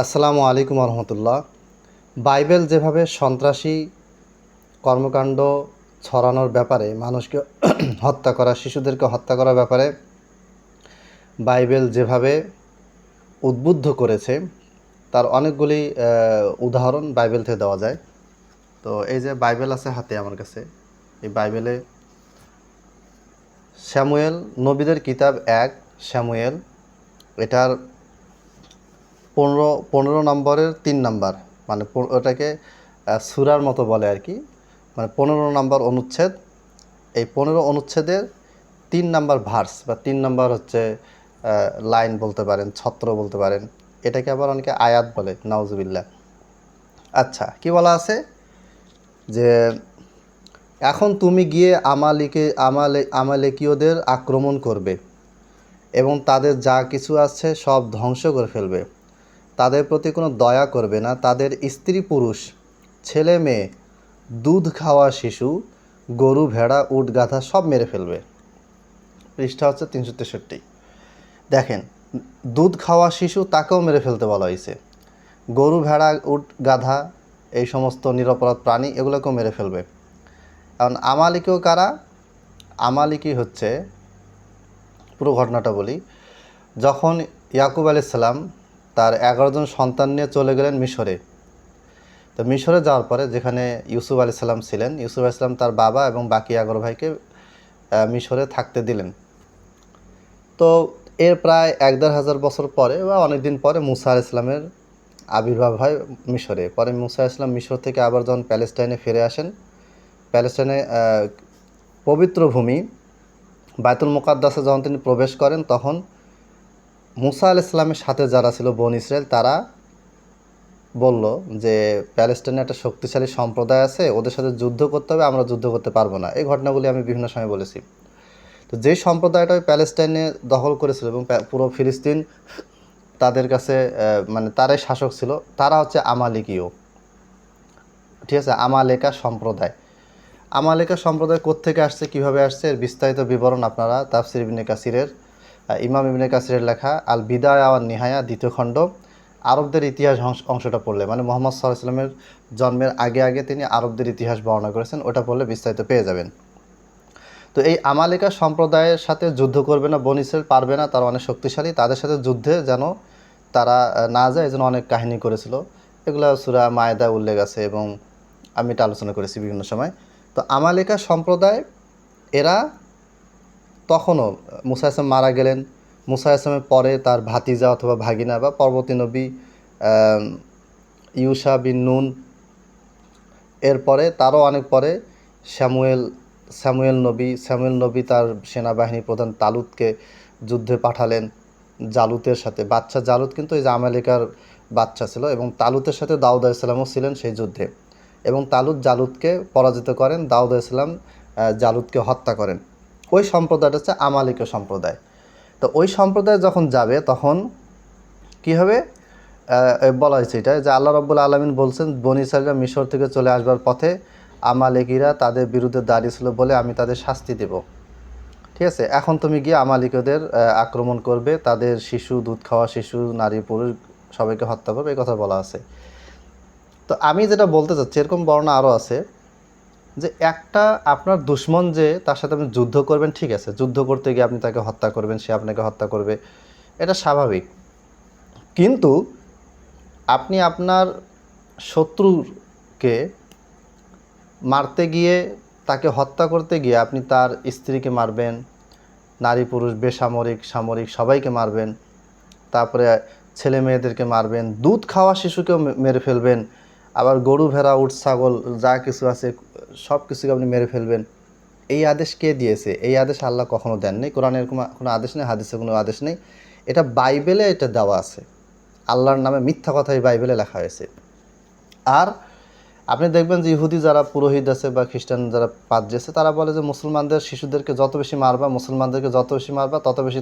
আসসালামু আলাইকুম রহমতুল্লাহ। বাইবেল যেভাবে সন্ত্রাসী কর্মকাণ্ড ছড়ানোর ব্যাপারে, মানুষকে হত্যা করা, শিশুদেরকে হত্যা করার ব্যাপারে বাইবেল যেভাবে উদ্বুদ্ধ করেছে, তার অনেকগুলি উদাহরণ বাইবেল থেকে দেওয়া যায়। তো এই যে বাইবেল আছে হাতে আমার কাছে, এই বাইবেলে স্যামুয়েল নবীদের কিতাব 1 স্যামুয়েল, এটার 15 নম্বরের 3 নাম্বার, মানে ওটাকে সূরার মতো বলে আর কি, মানে 15 নম্বর অনুচ্ছেদ। এই 15 অনুচ্ছেদের 3 নাম্বার ভার্স বা 3 নাম্বার হচ্ছে লাইন বলতে পারেন, ছত্র বলতে পারেন, এটাকে আবার অনেকে আয়াত বলে, নাউজুবিল্লাহ। আচ্ছা, কি বলা আছে যে এখন তুমি গিয়ে আমালেকীয়দের আক্রমণ করবে এবং তাদের যা কিছু আছে সব ধ্বংস করে ফেলবে। তাদের প্রতি কোনো দয়া করবে না। তাদের স্ত্রী পুরুষ, ছেলে মেয়ে, দুধ খাওয়া শিশু, গরু ভেড়া উট গাধা সব মেরে ফেলবে। পৃষ্ঠা হচ্ছে 363। দেখেন, দুধ খাওয়া শিশু তাকেও মেরে ফেলতে বলা হয়েছে। গরু ভেড়া উট গাধা এই সমস্ত নিরপরাধ প্রাণী, এগুলোকেও মেরে ফেলবে। কারণ আমালিকীয় কারা? আমালিকি হচ্ছে, পুরো ঘটনাটা বলি। যখন ইয়াকুব আলাইহিস সালাম তার 11 জন সন্তান নিয়ে চলে গেলেন মিশরে, তো মিশরে যাওয়ার পরে যেখানে ইউসুফ আলাইহিস সালাম ছিলেন, ইউসুফ আলাইহিস সালাম তার বাবা এবং বাকি 11 ভাইকে মিশরে থাকতে দিলেন। তো এর প্রায় 1,500 বছর পরে বা অনেক দিন পরে মুসা আলাইহিস সালামের আবির্ভাব হয় মিশরে। পরে মুসা আলাইহিস সালাম মিশর থেকে আবার যখন প্যালেস্টাইনে ফিরে আসেন, প্যালেস্টাইনে পবিত্র ভূমি বায়তুল মুকাদ্দাসে যখন তিনি প্রবেশ করেন, তখন মুসা আলাইহিস সালামের সাথে যারা ছিল বনী ইসরায়েল, তারা বলল যে প্যালেস্টাইনে একটা শক্তিশালী সম্প্রদায় আছে, ওদের সাথে যুদ্ধ করতে হবে, আমরা যুদ্ধ করতে পারবো না। এই ঘটনাগুলি আমি বিভিন্ন সময় বলেছি। তো যেই সম্প্রদায়টা ওই প্যালেস্টাইনে দখল করেছিল এবং পুরো ফিলিস্তিন তাদের কাছে মানে তারাই শাসক ছিল, তারা হচ্ছে আমালিকীয়। ঠিক আছে, আমালেকা সম্প্রদায়। আমালেকা সম্প্রদায় কোত্থেকে আসছে, কিভাবে আসছে, এর বিস্তারিত বিবরণ আপনারা তাফসির ইবনে কাসিরের, ইমাম ইবনে কাসিরের লেখা আল বিদায়া ওয়ান নিহায়া 2য় খণ্ড, আরবদের ইতিহাস অংশটা পড়লে, মানে মোহাম্মদ সাল্লাল্লাহু আলাইহি ওয়াসাল্লামের জন্মের আগে আগে তিনি আরবদের ইতিহাস বর্ণনা করেছেন, ওটা পড়লে বিস্তারিত পেয়ে যাবেন। তো এই আমালেকা সম্প্রদায়ের সাথে যুদ্ধ করবে না বনী ইসরাইল, পারবে না, তারা অনেক শক্তিশালী, তাদের সাথে যুদ্ধে যেন তারা না যায়, এজন্য অনেক কাহিনী করেছিল। এগুলো সূরা মায়েদায় উল্লেখ আছে এবং আমি এটা আলোচনা করেছি বিভিন্ন সময়। তো আমালেকা সম্প্রদায়, এরা তখনও মুসা ইসলাম মারা গেলেন, মুসা ইসলামের পরে তার ভাতিজা অথবা ভাগিনা বা পরবর্তী নবী ইউসা বিন নুন, এরপরে তারও অনেক পরে স্যামুয়েল নবী তার সেনাবাহিনী প্রধান তালুতকে যুদ্ধে পাঠালেন জালুতের সাথে। বাচ্চা জালুত কিন্তু এই যে আমালেকার বাচ্চা ছিল, এবং তালুতের সাথে দাউদ আলাইহিস সালামও ছিলেন সেই যুদ্ধে, এবং তালুত জালুতকে পরাজিত করেন, দাউদ আলাইহিস সালাম জালুতকে হত্যা করেন। ওই সম্প্রদায়টা হচ্ছে আমালিকা সম্প্রদায়। তো ওই সম্প্রদায় যখন যাবে, তখন কী হবে, বলা হয়েছে এটা যে আল্লাহ রাব্বুল আলামিন বলছেন, বনী ইসরাঈলরা মিশর থেকে চলে আসবার পথে আমালেকিরা তাদের বিরুদ্ধে দাঁড়িয়েছিল বলে আমি তাদের শাস্তি দেব। ঠিক আছে, এখন তুমি গিয়ে আমালিকদের আক্রমণ করবে, তাদের শিশু, দুধ খাওয়া শিশু, নারী পুরুষ সবাইকে হত্যা করবে, এই কথা বলা আছে। তো আমি যেটা বলতে চাচ্ছি, এরকম বর্ণনা আরও আছে যে একটা আপনার দুশ্মন যে তার সাথে আপনি যুদ্ধ করবেন, ঠিক আছে, যুদ্ধ করতে গিয়ে আপনি তাকে হত্যা করবেন, সে আপনাকে হত্যা করবে, এটা স্বাভাবিক। কিন্তু আপনি আপনার শত্রুকে মারতে গিয়ে, তাকে হত্যা করতে গিয়ে আপনি তার স্ত্রীকে মারবেন, নারী পুরুষ বেসামরিক সামরিক সবাইকে মারবেন, তারপরে ছেলে মেয়েদেরকে মারবেন, দুধ খাওয়া শিশুকেও মেরে ফেলবেন, আবার গরু ভেড়া উট ছাগল যা কিছু আছে সব কিছুকে আপনি মেরে ফেলবেন। এই আদেশ কে দিয়েছে? এই আদেশ আল্লাহ কখনো দেননি। কোরআনের কোনো আদেশ নেই, হাদিসে কোনো আদেশ নেই, এটা বাইবেলে এটা দেওয়া আছে। আল্লাহর নামে মিথ্যা কথাই বাইবেলে লেখা হয়েছে। আর আপনি দেখবেন যে ইহুদি যারা পুরোহিত আছে বা খ্রিস্টান যারা পাদ্রী আছে, তারা বলে যে মুসলমানদের শিশুদেরকে যত বেশি মারবা, মুসলমানদেরকে যত বেশি মারবা, তত বেশি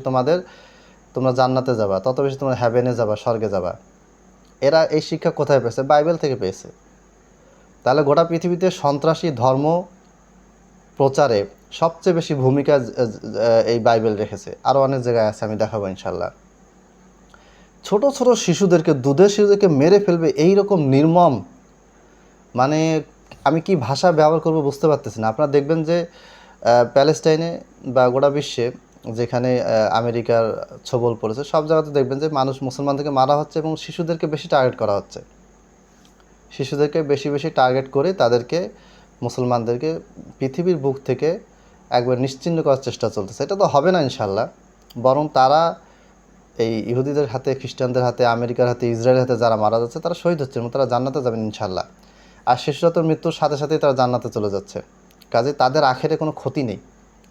তোমরা জান্নাতে যাবা, তত বেশি তোমরা হ্যাভেনে যাবা, স্বর্গে যাবা। এরা এই শিক্ষা কোথায় পেয়েছে? বাইবেল থেকে পেয়েছে। তাহলে গোটা পৃথিবীতে সন্ত্রাসী ধর্ম প্রচারে সবচেয়ে বেশি ভূমিকা এই বাইবেল রেখেছে। আরও অনেক জায়গায় আছে, আমি দেখাবো ইনশাল্লাহ। ছোট ছোট শিশুদেরকে, দুধের শিশুদেরকে মেরে ফেলবে, এই রকম নির্মম, মানে আমি কি ভাষা ব্যবহার করব বুঝতে পারতেছি না। আপনারা দেখবেন যে প্যালেস্টাইনে বা গোটা বিশ্বে যেখানে আমেরিকার ছোবল পড়েছে, সব জায়গাতে দেখবেন যে মানুষ মুসলমানদেরকে মারা হচ্ছে এবং শিশুদেরকে বেশি টার্গেট করা হচ্ছে। শিশুদেরকে বেশি বেশি টার্গেট করে তাদেরকে, মুসলমানদেরকে পৃথিবীর বুক থেকে একবার নিশ্চিহ্ন করার চেষ্টা চলতেছে। এটা তো হবে না ইনশাল্লাহ, বরং তারা এই ইহুদিদের হাতে, খ্রিস্টানদের হাতে, আমেরিকার হাতে, ইসরায়েলের হাতে যারা মারা যাচ্ছে তারা শহীদ হচ্ছে এবং তারা জান্নাতে যাবেন ইনশাল্লাহ। আর শিশুরা তো মৃত্যুর সাথে সাথেই তারা জান্নাতে চলে যাচ্ছে, কাজে তাদের আখেরে কোনো ক্ষতি নেই।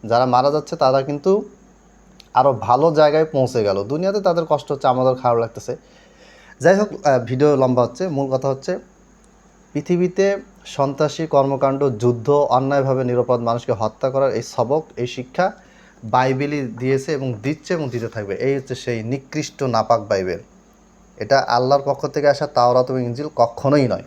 যারা মারা যাচ্ছে তারা কিন্তু আরও ভালো জায়গায় পৌঁছে গেল। দুনিয়াতে তাদের কষ্ট হচ্ছে, আমাদের খারাপ লাগতেছে। যাই হোক, ভিডিও লম্বা হচ্ছে। মূল কথা হচ্ছে, পৃথিবীতে সন্ত্রাসী কর্মকাণ্ড, যুদ্ধ, অন্যায়ভাবে নিরাপদ মানুষকে হত্যা করার এই সবক, এই শিক্ষা বাইবেলই দিয়েছে এবং দিচ্ছে এবং দিতে থাকবে। এই হচ্ছে সেই নিকৃষ্ট নাপাক বাইবেল। এটা আল্লাহর পক্ষ থেকে আসা তাওরাত এবং ইনজিল কখনোই নয়।